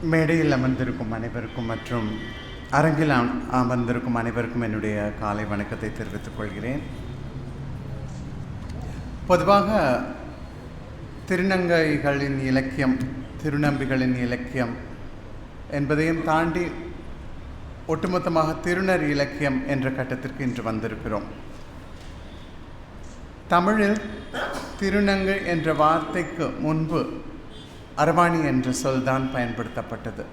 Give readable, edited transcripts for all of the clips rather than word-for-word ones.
மேடையில் அமர்ந்திருக்கும் அனைவருக்கும் மற்றும் அரங்கில் அமர்ந்திருக்கும் அனைவருக்கும் என்னுடைய காலை வணக்கத்தை தெரிவித்துக் கொள்கிறேன். பொதுவாக திருநங்கைகளின் இலக்கியம், திருநம்பிகளின் இலக்கியம் என்பதையும் தாண்டி ஒட்டுமொத்தமாக திருநர் இலக்கியம் என்ற கட்டத்திற்கு இன்று வந்திருக்கிறோம். தமிழில் திருநங்கை என்ற வார்த்தைக்கு முன்பு அரவாணி என்ற சொல்தான் பயன்படுத்தப்பட்டது.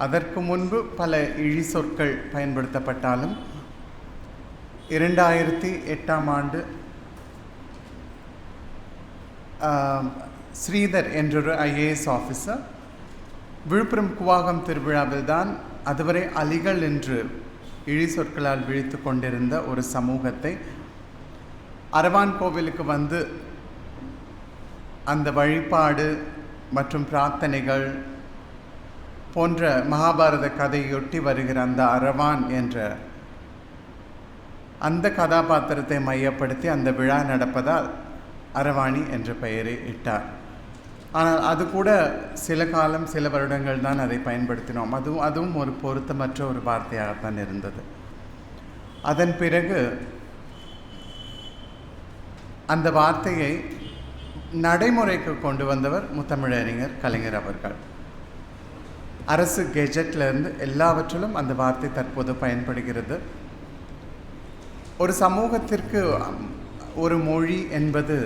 அதற்கு முன்பு பல இழி சொற்கள் பயன்படுத்தப்பட்டாலும் 2008ஆம் ஆண்டு ஸ்ரீதர் என்றொரு IAS ஆஃபீஸர் விழுப்புரம் கூவாகம் திருவிழாவில் தான் அதுவரை அலிகள் என்று இழி சொற்களால் விழித்து கொண்டிருந்த ஒரு சமூகத்தை அரவான் கோவிலுக்கு வந்து அந்த வழிபாடு மற்றும் பிரார்த்தனைகள் போன்ற மகாபாரத கதையொட்டி வருகிற அந்த அரவான் என்ற அந்த கதாபாத்திரத்தை மையப்படுத்தி அந்த விழா நடப்பதால் அரவாணி என்ற பெயரை இட்டார். ஆனால் அது கூட சில காலம், சில வருடங்கள் தான் அதை பயன்படுத்தினோம். அதுவும் ஒரு பொருத்தமற்ற ஒரு வார்த்தையாகத்தான் இருந்தது. அதன் பிறகு அந்த வார்த்தையை நடைமுறைக்கு கொண்டு வந்தவர் முத்தமிழறிஞர் கலைஞர் அவர்கள். அரசு கெஜெட்லேருந்து எல்லாவற்றிலும் அந்த வார்த்தை தற்போது பயன்படுகிறது. ஒரு சமூகத்திற்கு ஒரு மொழி என்பது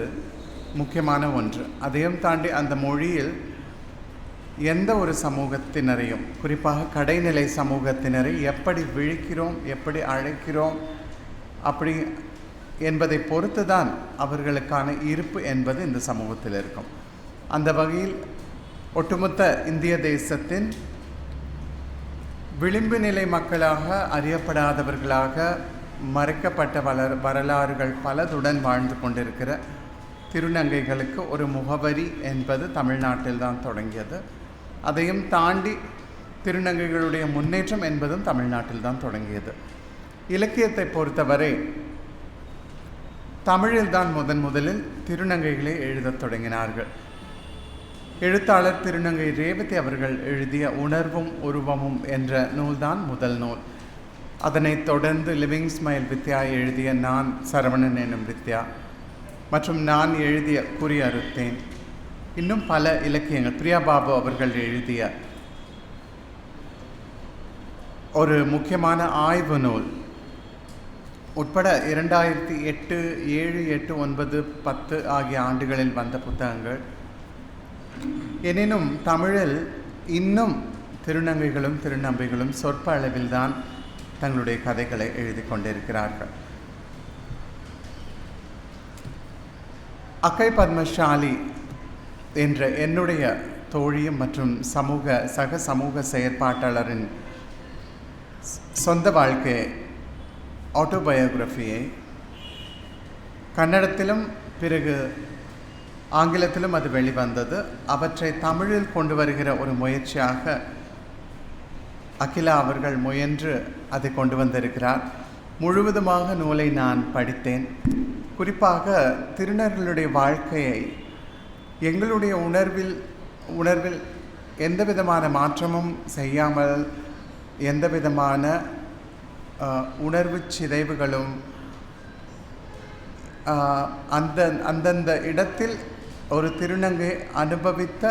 முக்கியமான ஒன்று. அதையும் தாண்டி அந்த மொழியில் எந்த ஒரு சமூகத்தினரையும், குறிப்பாக கடைநிலை சமூகத்தினரை எப்படி விழிக்கிறோம், எப்படி அழைக்கிறோம் அப்படி என்பதை பொறுத்து தான் அவர்களுக்கான இருப்பு என்பது இந்த சமூகத்தில் இருக்கும். அந்த வகையில் ஒட்டுமொத்த இந்திய தேசத்தின் விளிம்பு நிலை மக்களாக, அறியப்படாதவர்களாக, மறைக்கப்பட்ட வரலாறுகள் பலதுடன் வாழ்ந்து கொண்டிருக்கிற திருநங்கைகளுக்கு ஒரு முகவரி என்பது தமிழ்நாட்டில் தான் தொடங்கியது. அதையும் தாண்டி திருநங்கைகளுடைய முன்னேற்றம் என்பதும் தமிழ்நாட்டில் தான் தொடங்கியது. இலக்கியத்தை பொறுத்தவரை தமிழில் தான் முதலில் திருநங்கைகளை எழுதத் தொடங்கினார்கள். எழுத்தாளர் திருநங்கை ரேவதி அவர்கள் எழுதிய உணர்வும் உருவமும் என்ற நூல்தான் முதல் நூல். அதனைத் தொடர்ந்து லிவிங் ஸ்மைல் வித்யா எழுதிய நான் சரவணன் எனும் வித்யா மற்றும் நான் எழுதிய குறி அறுத்தேன், இன்னும் பல இலக்கியங்கள், பிரியா பாபு அவர்கள் எழுதிய ஒரு முக்கியமான ஆய்வு நூல் உட்பட 2008, 7, 8, 9, 10 ஆகிய ஆண்டுகளில் வந்த புத்தகங்கள். எனினும் தமிழில் இன்னும் திருநங்கைகளும் திருநம்பிகளும் சொற்ப அளவில்தான் தங்களுடைய கதைகளை எழுதி கொண்டிருக்கிறார்கள். அக்கை பத்மசாலி என்ற என்னுடைய தோழியும் மற்றும் சக சமூக செயற்பாட்டாளரின் சொந்த வாழ்க்கையை, ஆட்டோபயோகிராஃபியை கன்னடத்திலும் பிறகு ஆங்கிலத்திலும் அது வெளிவந்தது. அவற்றை தமிழில் கொண்டு வருகிற ஒரு முயற்சியாக அகிலா அவர்கள் முயன்று அதை கொண்டு வந்திருக்கிறார். முழுவதுமாக நூலை நான் படித்தேன். குறிப்பாக திருநர்களுடைய வாழ்க்கையை எங்களுடைய உணர்வில் எந்த விதமான மாற்றமும் செய்யாமல், எந்த விதமான உணர்வு சிதைவுகளும் அந்தந்த இடத்தில் ஒரு திருநங்கை அனுபவித்த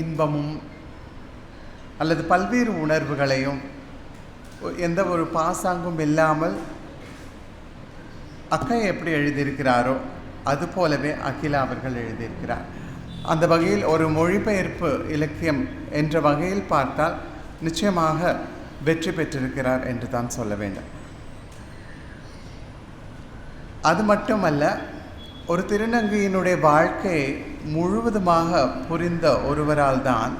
இன்பமும் அல்லது பல்வேறு உணர்வுகளையும் எந்த ஒரு பாசாங்கும் இல்லாமல் அக்கை எப்படி எழுதியிருக்கிறாரோ அது போலவே அகிலா அவர்கள் எழுதியிருக்கிறார். அந்த வகையில் ஒரு மொழிபெயர்ப்பு இலக்கியம் என்ற வகையில் பார்த்தால் நிச்சயமாக வெற்றி பெற்றிருக்கிறார் என்று தான் சொல்ல வேண்டும். அது மட்டுமல்ல, ஒரு திருநங்கையினுடைய வாழ்க்கையை முழுவதுமாக புரிந்த ஒருவரால் தான்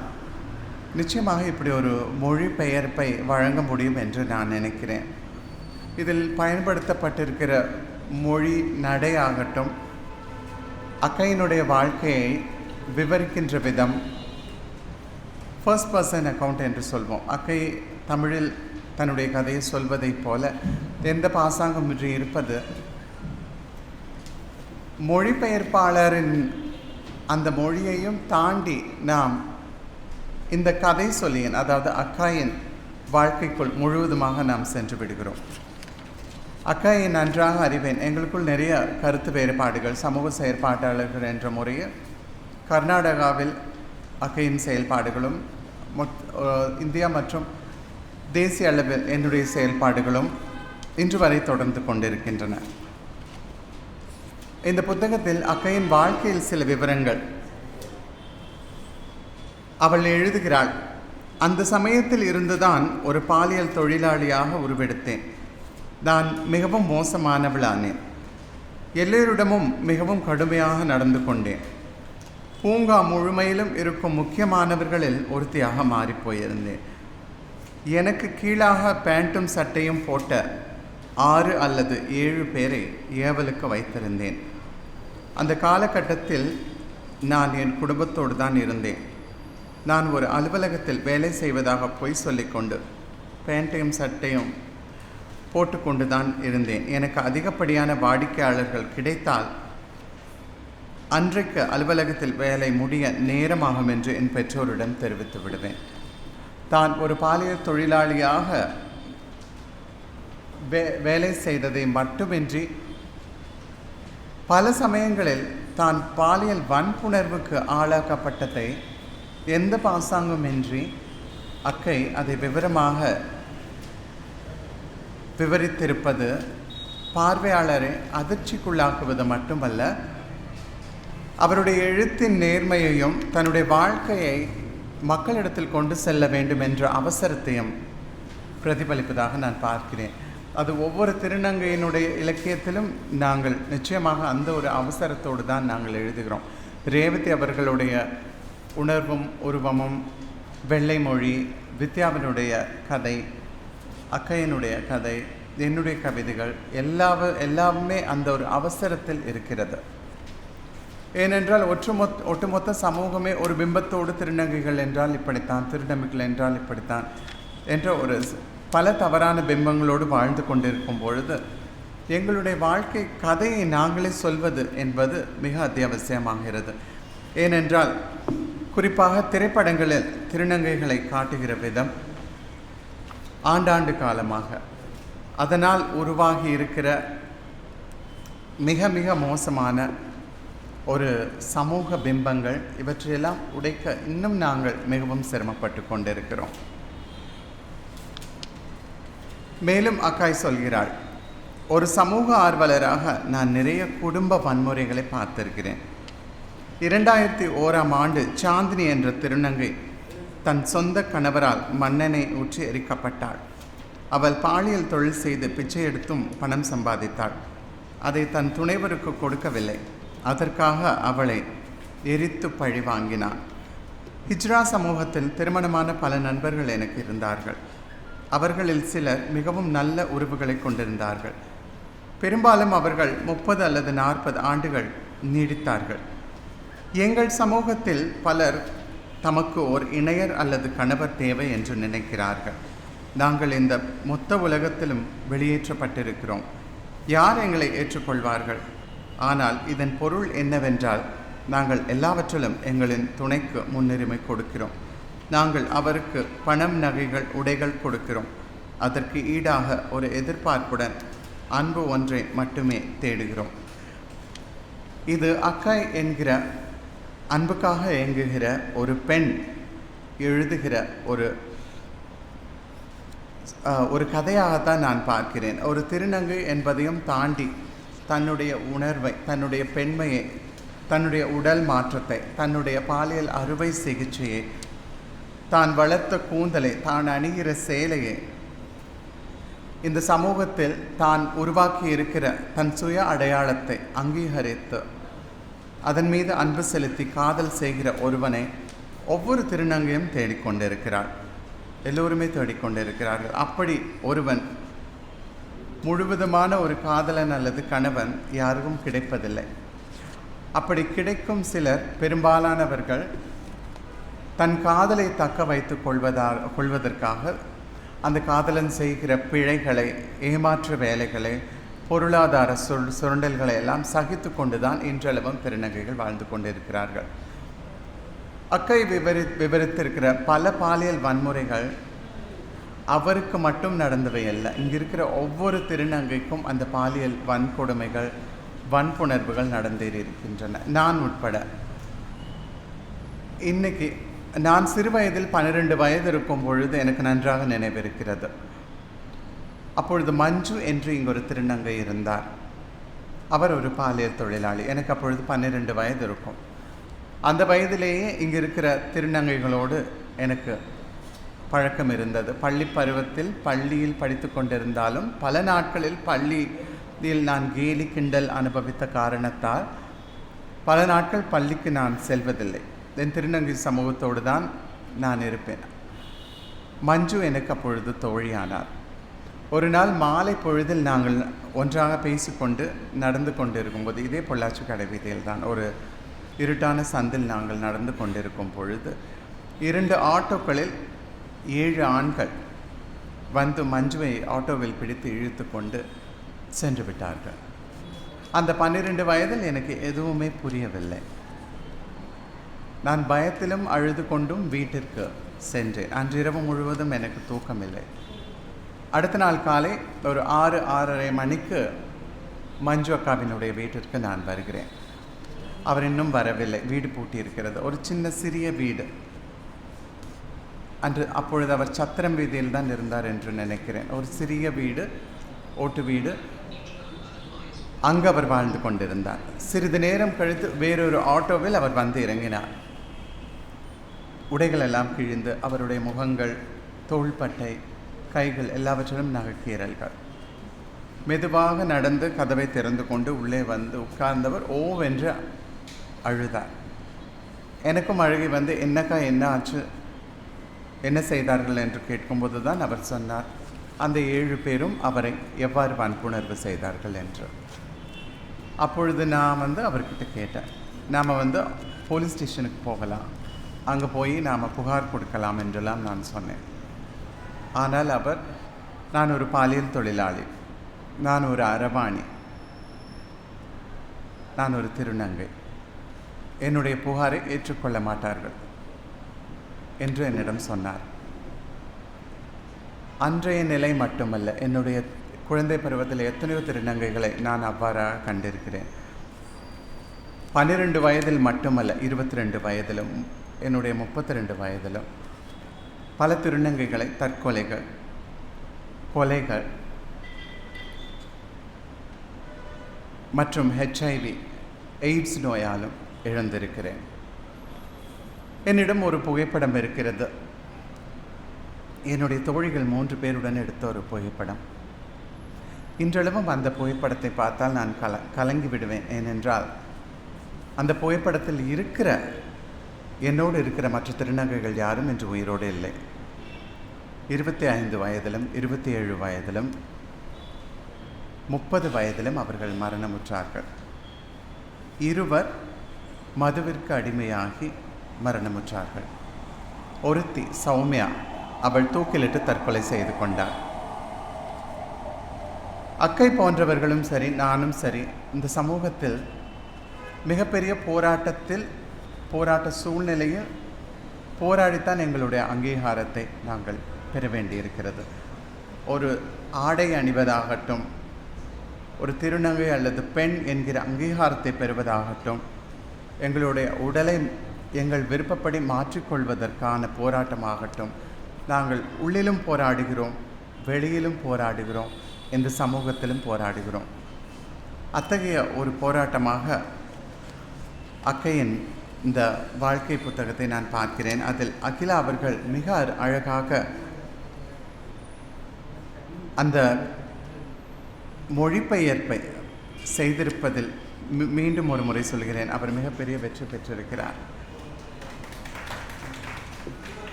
நிச்சயமாக இப்படி ஒரு மொழிபெயர்ப்பை வழங்க முடியும் என்று நான் நினைக்கிறேன். இதில் பயன்படுத்தப்பட்டிருக்கிற மொழி நடையாகட்டும், அக்கையினுடைய வாழ்க்கையை விவரிக்கின்ற விதம், ஃபர்ஸ்ட் பர்சன் அக்கவுண்ட் என்று சொல்வோம். அக்கை தமிழில் தன்னுடைய கதையை சொல்வதைப் போல எந்த பாசாங்கமின்றி இருப்பது மொழிபெயர்ப்பாளரின் அந்த மொழியையும் தாண்டி நாம் இந்த கதை சொல்லியின் அதாவது அக்காயின் வாழ்க்கைக்குள் முழுவதுமாக நாம் சென்று விடுகிறோம். அக்காயை நன்றாக அறிவேன். எங்களுக்குள் நிறைய கருத்து வேறுபாடுகள், சமூக செயற்பாட்டாளர்கள் என்ற முறையில் கர்நாடகாவில் அக்கையின் செயல்பாடுகளும் இந்தியா மற்றும் தேசிய அளவில் என்னுடைய செயல்பாடுகளும் இன்று வரை தொடர்ந்து கொண்டிருக்கின்றன. இந்த புத்தகத்தில் அக்கையின் வாழ்க்கையில் சில விவரங்கள் அவள் எழுதுகிறாள். அந்த சமயத்தில் இருந்துதான் ஒரு பாலியல் தொழிலாளியாக உருவெடுத்தேன். நான் மிகவும் மோசமானவளானேன். எல்லோரிடமும் மிகவும் கடுமையாக நடந்து கொண்டேன். பூங்கா முழுமையிலும் இருக்கும் முக்கியமானவர்களில் ஒருத்தியாக மாறிப்போயிருந்தேன். எனக்கு கீழாக பேண்ட்டும் சட்டையும் போட்ட 6 அல்லது 7 பேரை ஏவலுக்கு வைத்திருந்தேன். அந்த காலகட்டத்தில் நான் என் குடும்பத்தோடு தான் இருந்தேன். நான் ஒரு அலுவலகத்தில் வேலை செய்வதாக பொய் சொல்லிக்கொண்டு பேண்ட்டையும் சட்டையும் போட்டுக்கொண்டு தான் இருந்தேன். எனக்கு அதிகப்படியான வாடிக்கையாளர்கள் கிடைத்தால் அன்றைக்கு அலுவலகத்தில் வேலை முடிய நேரமாகும் என்று என் பெற்றோரிடம் தெரிவித்து விடுவேன். தான் ஒரு பாலியல் தொழிலாளியாக வேலை செய்ததை மட்டுமின்றி பல சமயங்களில் தான் பாலியல் வன்புணர்வுக்கு ஆளாக்கப்பட்டதை எந்த பாசாங்குமின்றி அக்கை அதை விவரமாக விவரித்திருப்பது பார்வையாளரை அதிர்ச்சிக்குள்ளாக்குவது மட்டுமல்ல, அவருடைய எழுத்தின் நேர்மையையும் தன்னுடைய வாழ்க்கையை மக்களிடத்தில் கொண்டு செல்ல வேண்டும் என்ற அவசரத்தையும் பிரதிபலிப்பதாக நான் பார்க்கிறேன். அது ஒவ்வொரு திருநங்கையினுடைய இலக்கியத்திலும் நாங்கள் நிச்சயமாக அந்த ஒரு அவசரத்தோடு தான் நாங்கள் எழுதுகிறோம். ரேவதி அவர்களுடைய உணர்வும் உருவமும், வெள்ளை மொழி, வித்யாவினுடைய கதை, அக்கையனுடைய கதை, என்னுடைய கவிதைகள் எல்லாமே அந்த ஒரு அவசரத்தில் இருக்கிறது. ஏனென்றால் ஒட்டுமொத்த சமூகமே ஒரு பிம்பத்தோடு திருநங்கைகள் என்றால் இப்படித்தான், திருநங்கைகள் என்றால் இப்படித்தான் என்ற ஒரு பல தவறான பிம்பங்களோடு வாழ்ந்து கொண்டிருக்கும் பொழுது எங்களுடைய வாழ்க்கை கதையை நாங்களே சொல்வது என்பது மிக அத்தியாவசியமாகிறது. ஏனென்றால் குறிப்பாக திரைப்படங்களில் திருநங்கைகளை காட்டுகிற விதம் ஆண்டாண்டு காலமாக அதனால் உருவாகி இருக்கிற மிக மிக மோசமான ஒரு சமூக பிம்பங்கள், இவற்றையெல்லாம் உடைக்க இன்னும் நாங்கள் மிகவும் சிரமப்பட்டு கொண்டிருக்கிறோம். மேலும் அக்காய் சொல்கிறாள், ஒரு சமூக ஆர்வலராக நான் நிறைய குடும்ப வன்முறைகளை பார்த்திருக்கிறேன். 2001ஆம் ஆண்டு சாந்தினி என்ற திருநங்கை தன் சொந்த கணவரால் மண்ணெண்ணெய் ஊற்றி எரிக்கப்பட்டாள். அவள் பாலியல் தொழில் செய்து பிச்சை எடுத்தும் பணம் சம்பாதித்தாள். அதை தன் துணைவருக்கு கொடுக்கவில்லை. அதற்காக அவளை எரித்து பழி வாங்கினான். ஹிஜ்ரா சமூகத்தில் திருமணமான பல நண்பர்கள் எனக்கு இருந்தார்கள். அவர்களில் சிலர் மிகவும் நல்ல உறவுகளை கொண்டிருந்தார்கள். பெரும்பாலும் அவர்கள் 30 அல்லது 40 ஆண்டுகள் நீடித்தார்கள். எங்கள் சமூகத்தில் பலர் தமக்கு ஒரு இணையர் அல்லது கணவர் தேவை என்று நினைக்கிறார்கள். நாங்கள் இந்த மொத்த உலகத்திலும் வெளியேற்றப்பட்டிருக்கிறோம். யார் எங்களை ஏற்றுக்கொள்வார்கள்? ஆனால் இதன் பொருள் என்னவென்றால், நாங்கள் எல்லாவற்றிலும் எங்களின் துணைக்கு முன்னுரிமை கொடுக்கிறோம். நாங்கள் அவருக்கு பணம், நகைகள், உடைகள் கொடுக்கிறோம். அதற்கு ஈடாக ஒரு எதிர்பார்ப்புடன் அன்பு ஒன்றை மட்டுமே தேடுகிறோம். இது அக்காய் என்கிற அன்புக்காக இயங்குகிற ஒரு பெண் எழுதுகிற ஒரு கதையாகத்தான் நான் பார்க்கிறேன். ஒரு திருநங்கை என்பதையும் தாண்டி தன்னுடைய உணர்வை, தன்னுடைய பெண்மையை, தன்னுடைய உடல் மாற்றத்தை, தன்னுடைய பாலியல் அறுவை சிகிச்சையை, தான் வளர்த்த கூந்தலை, தான் அணிகிற சேலையை, இந்த சமூகத்தில் தான் உருவாக்கி இருக்கிற தன் சுய அடையாளத்தை அங்கீகரித்து அதன் மீது அன்பு செலுத்தி காதல் செய்கிற ஒருவனை ஒவ்வொரு திருநங்கையும் தேடிக்கொண்டிருக்கிறாள். எல்லோருமே தேடிக்கொண்டிருக்கிறார்கள். அப்படி ஒருவன் முழுவதுமான ஒரு காதலன் அல்லது கணவன் யாருக்கும் கிடைப்பதில்லை. அப்படி கிடைக்கும் சிலர், பெரும்பாலானவர்கள் தன் காதலை தக்க வைத்து கொள்வதற்காக அந்த காதலன் செய்கிற பிழைகளை, ஏமாற்று வேலைகளை, பொருளாதார சுரண்டல்களை எல்லாம் சகித்து கொண்டு தான் இன்றளவும் திருநங்கைகள் வாழ்ந்து கொண்டிருக்கிறார்கள். அக்கை விவரித்திருக்கிற பல பாலியல் வன்முறைகள் அவருக்கு மட்டும் நடந்தவை அல்ல. இங்கே இருக்கிற ஒவ்வொரு திருநங்கைக்கும் அந்த பாலியல் வன்கொடுமைகள், வன்புணர்வுகள் நடந்தேறியிருக்கின்றன, நான் உட்பட. இன்னைக்கு நான் சிறு வயதில் 12 வயது இருக்கும் பொழுது எனக்கு நன்றாக நினைவிருக்கிறது. அப்பொழுது மஞ்சு என்று இங்கு ஒரு திருநங்கை இருந்தார். அவர் ஒரு பாலியல் தொழிலாளி. எனக்கு அப்பொழுது 12 வயது இருக்கும். அந்த வயதிலேயே இங்கு இருக்கிற திருநங்கைகளோடு எனக்கு பழக்கம் இருந்தது. பள்ளி பருவத்தில் பள்ளியில் படித்து கொண்டிருந்தாலும் பல நாட்களில் பள்ளியில் நான் கேலி கிண்டல் அனுபவித்த காரணத்தால் பல நாட்கள் பள்ளிக்கு நான் செல்வதில்லை. என் திருநங்கை சமூகத்தோடு தான் நான் இருப்பேன். மஞ்சு எனக்கு அப்பொழுது தோழியானார். ஒரு நாள் மாலை பொழுதில் நாங்கள் ஒன்றாக பேசிக்கொண்டு நடந்து கொண்டிருக்கும்போது, இதே பொள்ளாச்சி கடைவீதியில் தான், ஒரு இருட்டான சந்தில் நாங்கள் நடந்து கொண்டிருக்கும் பொழுது 2 ஆட்டோக்களில் 7 ஆண்கள் வந்து மஞ்சுவை ஆட்டோவில் பிடித்து இழுத்து கொண்டு சென்று விட்டார்கள். அந்த 12 வயதில் எனக்கு எதுவுமே புரியவில்லை. நான் பயத்திலும் அழுது கொண்டும் வீட்டிற்கு சென்றேன். அன்றிரவு முழுவதும் எனக்கு தூக்கமில்லை. அடுத்த நாள் காலை ஒரு 6-6:30 மணிக்கு மஞ்சு அக்காவினுடைய வீட்டிற்கு நான் வருகிறேன். அவர் இன்னும் வரவில்லை. வீடு பூட்டி இருக்கிறது. ஒரு சின்ன சிறிய வீடு. அப்பொழுது அவர் சத்திரம் வீதியில் தான் இருந்தார் என்று நினைக்கிறேன். ஒரு சிறிய வீடு, ஓட்டு வீடு. அங்கு அவர் வாழ்ந்து கொண்டிருந்தார். சிறிது நேரம் கழித்து வேறொரு ஆட்டோவில் அவர் வந்து இறங்கினார். உடைகள் எல்லாம் கிழிந்து, அவருடைய முகங்கள், தோள்பட்டை, கைகள் எல்லாவற்றிலும் நகைக்கீறல்கள். மெதுவாக நடந்து கதவை திறந்து கொண்டு உள்ளே வந்து உட்கார்ந்தவர் ஓவென்று அழுதார். எனக்கும் அழுகி வந்து, என்னக்கா என்ன ஆச்சு, என்ன செய்தார்கள் என்று கேட்கும்போது தான் அவர் சொன்னார், அந்த 7 பேரும் அவரை எவ்வாறு வன்புணர்வு செய்தார்கள் என்று. அப்பொழுது நான் அவர்கிட்ட கேட்டேன், நாம் போலீஸ் ஸ்டேஷனுக்கு போகலாம், அங்கே போய் நாம் புகார் கொடுக்கலாம் என்றெல்லாம் நான் சொன்னேன். ஆனால் அவர், நான் ஒரு பாலியல் தொழிலாளி, நான் ஒரு அரவாணி, நான் ஒரு திருநங்கை, என்னுடைய புகாரை ஏற்றுக்கொள்ள மாட்டார்கள் என்று என்னிடம் சொன்னார். அன்றைய நிலை மட்டுமல்ல, என்னுடைய குழந்தை பருவத்தில் எத்தனையோ திருநங்கைகளை நான் அவ்வாறாக கண்டிருக்கிறேன். 12 வயதில் மட்டுமல்ல, 22 வயதிலும், என்னுடைய 32 வயதிலும் பல திருநங்கைகளை தற்கொலைகள், கொலைகள் மற்றும் HIV, எய்ட்ஸ் நோயாலும் இழந்திருக்கிறேன். என்னிடம் ஒரு புகைப்படம் இருக்கிறது. என்னுடைய தோழிகள் 3 பேருடன் எடுத்த ஒரு புகைப்படம். இன்றளவும் அந்த புகைப்படத்தை பார்த்தால் நான் கலங்கி விடுவேன். ஏனென்றால் அந்த புகைப்படத்தில் இருக்கிற என்னோடு இருக்கிற மற்ற திருநங்கைகள் யாரும் இன்று உயிரோடு இல்லை. 25 வயதிலும் 27 வயதிலும் 30 வயதிலும் அவர்கள் மரணமுற்றார்கள். 2 மதுவிற்கு அடிமையாகி மரணமுற்றார்கள். ஒருத்தி சௌமியா, அவள் தூக்கிலிட்டு தற்கொலை செய்து கொண்டார். அக்கை போன்றவர்களும் சரி, நானும் சரி, இந்த சமூகத்தில் மிகப்பெரிய போராட்ட சூழ்நிலையில் போராடித்தான் எங்களுடைய அங்கீகாரத்தை நாங்கள் பெற வேண்டியிருக்கிறது. ஒரு ஆடை அணிவதாகட்டும், ஒரு திருநங்கை அல்லது பெண் என்கிற அங்கீகாரத்தை பெறுவதாகட்டும், எங்களுடைய உடலை எங்கள் விருப்பப்படி மாற்றிக்கொள்வதற்கான போராட்டமாகட்டும், நாங்கள் உள்ளிலும் போராடுகிறோம், வெளியிலும் போராடுகிறோம், இந்த சமூகத்திலும் போராடுகிறோம். அத்தகைய ஒரு போராட்டமாக அக்கையின் இந்த வாழ்க்கை புத்தகத்தை நான் பார்க்கிறேன். அதில் அகிலா அவர்கள் மிக அழகாக அந்த மொழிபெயர்ப்பை செய்திருப்பதில் மீண்டும் ஒரு முறை சொல்கிறேன், அவர் மிகப்பெரிய வெற்றி பெற்றிருக்கிறார்.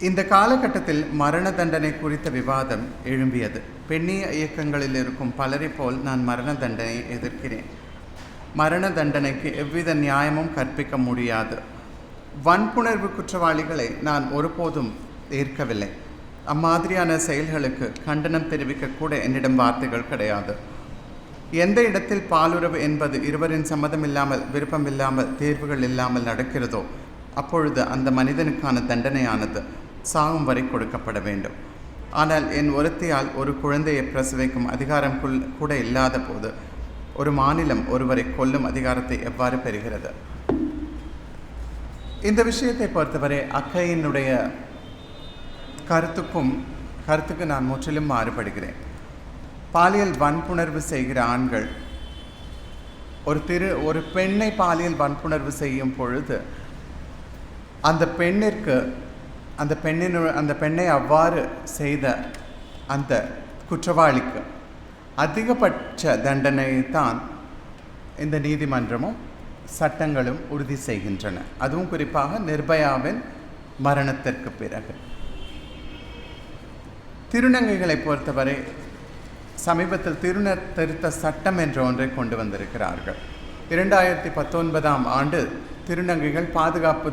இந்த காலகட்டத்தில் மரண தண்டனை குறித்த விவாதம் எழும்பியது. பெண்ணிய இயக்கங்களில் இருக்கும் பலரை போல் நான் மரண தண்டனையை எதிர்க்கிறேன். மரண தண்டனைக்கு எவ்வித நியாயமும் கற்பிக்க முடியாது. வன்புணர்வு குற்றவாளிகளை நான் ஒருபோதும் ஏற்கவில்லை. அம்மாதிரியான செயல்களுக்கு கண்டனம் தெரிவிக்கக்கூட என்னிடம் வார்த்தைகள் கிடையாது. எந்த இடத்தில் பாலுறவு என்பது இருவரின் சம்மதம் இல்லாமல், விருப்பம் இல்லாமல், தேர்வுகள் இல்லாமல் நடக்கிறதோ, அப்பொழுது அந்த மனிதனுக்கான தண்டனையானது சாகும் வரை கொடுக்கப்பட வேண்டும். ஆனால் என் ஒருத்தியால் ஒரு குழந்தையை பிரசவிக்கும் அதிகாரம் கூட இல்லாத போது ஒரு மாநிலம் ஒருவரை கொல்லும் அதிகாரத்தை எவ்வாறு பெறுகிறது? இந்த விஷயத்தை பொறுத்தவரை அக்கையினுடைய கருத்துக்கு நான் முற்றிலும் மாறுபடுகிறேன். பாலியல் வன்புணர்வு செய்கிற ஆண்கள் ஒரு பெண்ணை பாலியல் வன்புணர்வு செய்யும் பொழுது அந்த பெண்ணை அவ்வாறு செய்த அந்த குற்றவாளிக்கு அதிகபட்ச தண்டனையை தான் இந்த நீதிமன்றமும் சட்டங்களும் உறுதி செய்கின்றன. அதுவும் குறிப்பாக நிர்பயாவின் மரணத்திற்கு பிறகு. திருநங்கைகளை பொறுத்தவரை சமீபத்தில் திருநர் திருத்த சட்டம் என்ற ஒன்றை கொண்டு வந்திருக்கிறார்கள். 2019 ஆண்டு திருநங்கைகள் பாதுகாப்பு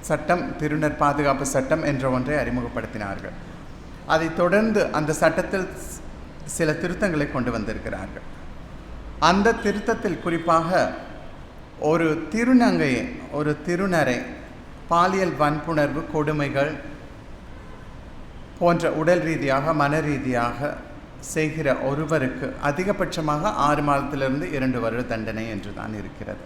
சட்டம், திருநர் பாதுகாப்பு சட்டம் என்ற ஒன்றை அறிமுகப்படுத்தினார்கள். அதைத் தொடர்ந்து அந்த சட்டத்தில் சில திருத்தங்களை கொண்டு வந்திருக்கிறார்கள். அந்த திருத்தத்தில் குறிப்பாக ஒரு திருநரை பாலியல் வன்புணர்வு, கொடுமைகள் போன்ற உடல் ரீதியாக மன ரீதியாக செய்கிற ஒருவருக்கு அதிகபட்சமாக 6 மாதத்திலிருந்து 2 வருட தண்டனை என்று தான் இருக்கிறது.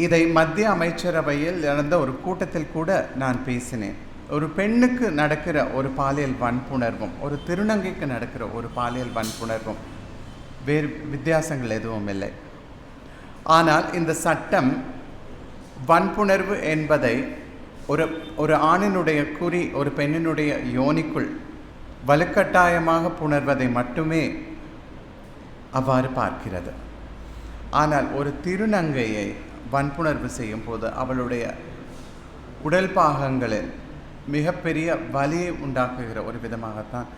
இதை மத்திய அமைச்சரவையில் நடந்த ஒரு கூட்டத்தில் கூட நான் பேசினேன். ஒரு பெண்ணுக்கு நடக்கிற ஒரு பாலியல் வன்புணர்வும் ஒரு திருநங்கைக்கு நடக்கிற ஒரு பாலியல் வன்புணர்வும் வேறு வித்தியாசங்கள் எதுவும் இல்லை. ஆனால் இந்த சட்டம் வன்புணர்வு என்பதை ஒரு ஆணினுடைய குறி ஒரு பெண்ணினுடைய யோனிக்குள் வலுக்கட்டாயமாக புணர்வதை மட்டுமே அவ்வாறு பார்க்கிறது. ஆனால் ஒரு திருநங்கையை வன்புணர்வு செய்யும் போது அவளுடைய உடல் பாகங்களில் மிகப்பெரிய வலியை உண்டாக்குகிற ஒரு விதமாகத்தான்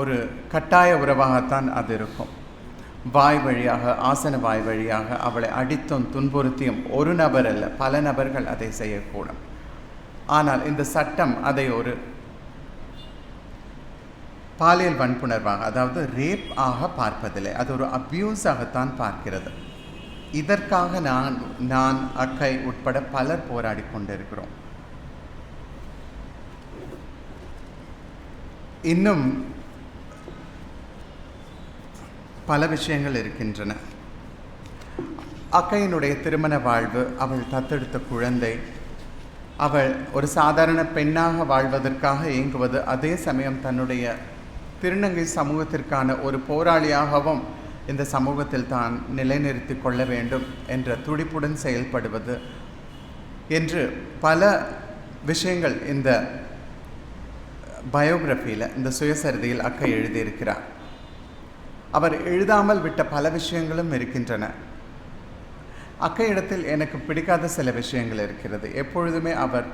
ஒரு கட்டாய உறவாகத்தான் அது இருக்கும். வாய் வழியாக, ஆசன வாய் வழியாக அவளை அடித்தும் துன்புறுத்தியும் ஒரு நபர் அல்ல, பல நபர்கள் அதை செய்யக்கூடும். ஆனால் இந்த சட்டம் அதை ஒரு பாலியல் வன்புணர்வாக, அதாவது ரேப் ஆக பார்ப்பதில்லை, அது ஒரு அபியூஸாகத்தான் பார்க்கிறது. இதற்காக நான் அக்கை உட்பட பலர் போராடி கொண்டிருக்கிறோம். இன்னும் பல விஷயங்கள் இருக்கின்றன. அக்கையினுடைய திருமண வாழ்வு, அவள் தத்தெடுத்த குழந்தை, அவள் ஒரு சாதாரண பெண்ணாக வாழ்வதற்காக இயங்குவது, அதே சமயம் தன்னுடைய திருநங்கை சமூகத்திற்கான ஒரு போராளியாகவும் இந்த சமூகத்தில் தான் நிலைநிறுத்தி கொள்ள வேண்டும் என்ற துடிப்புடன் செயல்படுவது என்று பல விஷயங்கள் இந்த பயோகிராஃபியில், இந்த சுயசரிதையில் அக்கை எழுதியிருக்கிறார். அவர் எழுதாமல் விட்ட பல விஷயங்களும் இருக்கின்றன. அக்கையிடத்தில் எனக்கு பிடிக்காத சில விஷயங்கள் இருக்கிறது. எப்பொழுதுமே அவர்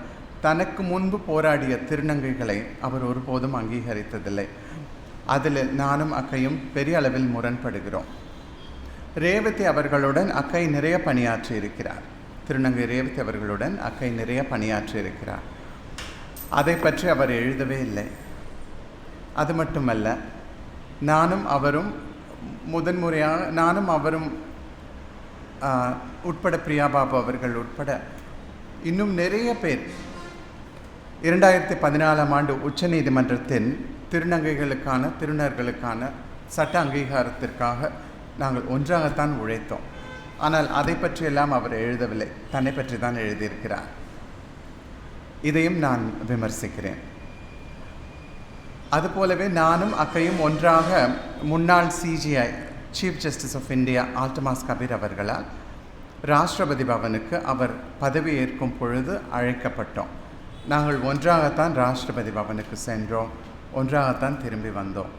தனக்கு முன்பு போராடிய திருநங்கைகளை அவர் ஒருபோதும் அங்கீகரித்ததில்லை. அதில் நானும் அக்கையும் பெரிய அளவில் முரண்படுகிறோம். ரேவதி அவர்களுடன் அக்கை நிறைய பணியாற்றி இருக்கிறார். திருநங்கை ரேவதி அவர்களுடன் அக்கை நிறைய பணியாற்றி இருக்கிறார். அதை பற்றி அவர் எழுதவே இல்லை. அது மட்டுமல்ல, நானும் அவரும் உட்பட பிரியாபாபு அவர்கள் உட்பட இன்னும் நிறைய பேர் 2014 ஆண்டு உச்சநீதிமன்றத்தின் திருநர்களுக்கான சட்ட அங்கீகாரத்திற்காக நாங்கள் ஒன்றாகத்தான் உழைத்தோம். ஆனால் அதை பற்றியெல்லாம் அவர் எழுதவில்லை, தன்னை பற்றி தான் எழுதியிருக்கிறார். இதையும் நான் விமர்சிக்கிறேன். அதுபோலவே நானும் அக்கையும் ஒன்றாக முன்னாள் CJI chief justice of India Altamas Kabir அவர்களால் ராஷ்டிரபதி பவனுக்கு அவர் பதவி ஏற்கும் பொழுது அழைக்கப்பட்டோம். நாங்கள் ஒன்றாகத்தான் ராஷ்டிரபதி பவனுக்கு சென்றோம், ஒன்றாகத்தான் திரும்பி வந்தோம்.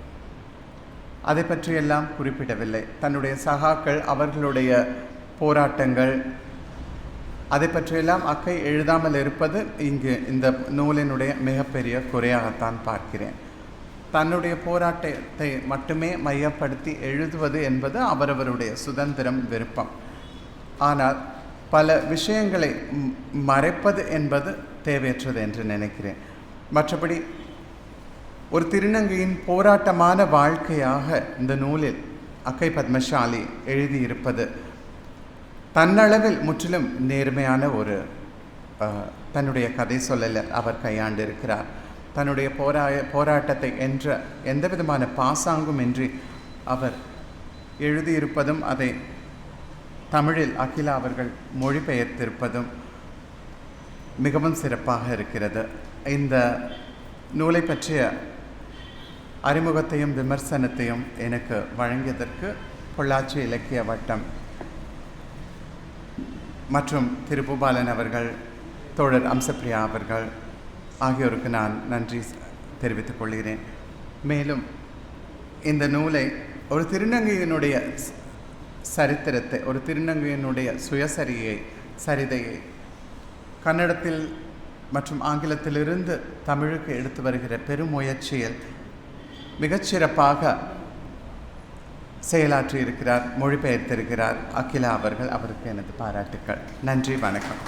அதை பற்றியெல்லாம் குறிப்பிடவில்லை. தன்னுடைய சகாக்கள், அவர்களுடைய போராட்டங்கள், அதை பற்றியெல்லாம் அக்கை எழுதாமல் இருப்பது இங்கு இந்த நூலினுடைய மிகப்பெரிய குறையாகத்தான் பார்க்கிறேன். தன்னுடைய போராட்டத்தை மட்டுமே மையப்படுத்தி எழுதுவது என்பது அவரவருடைய சுதந்திரம், விருப்பம். ஆனால் பல விஷயங்களை மறைப்பது என்பது தேவையற்றது என்று நினைக்கிறேன். மற்றபடி ஒரு திருநங்கையின் போராட்டமான வாழ்க்கையாக இந்த நூலில் அக்கை பத்மசாலி எழுதியிருப்பது தன்னளவில் முற்றிலும் நேர்மையான ஒரு தன்னுடைய கதை சொல்லலை அவர் கையாண்டிருக்கிறார். தன்னுடைய போராட்டத்தை என்ற எந்த விதமான பாசாங்கும் இன்றி அவர் எழுதியிருப்பதும் அதை தமிழில் அகிலா அவர்கள் மொழிபெயர்த்திருப்பதும் மிகவும் சிறப்பாக இருக்கிறது. இந்த நூலை பற்றிய அறிமுகத்தையும் விமர்சனத்தையும் எனக்கு வழங்கியதற்கு பொள்ளாச்சி இலக்கிய வட்டம் மற்றும் திரு பூபாலன் அவர்கள், தோழர் அம்சப்பிரியா அவர்கள் ஆகியோருக்கு நான் நன்றி தெரிவித்துக் கொள்கிறேன். மேலும் இந்த நூலை ஒரு திருநங்கையினுடைய சரித்திரத்தை, ஒரு திருநங்கையினுடைய சரிதையை கன்னடத்தில் மற்றும் ஆங்கிலத்திலிருந்து தமிழுக்கு எடுத்து வருகிற பெருமுயற்சியில் மிகச்சிறப்பாக செயலாற்றியிருக்கிறார், மொழிபெயர்த்திருக்கிறார் அகிலா அவர்கள். அவருக்கு எனது பாராட்டுக்கள். நன்றி, வணக்கம்.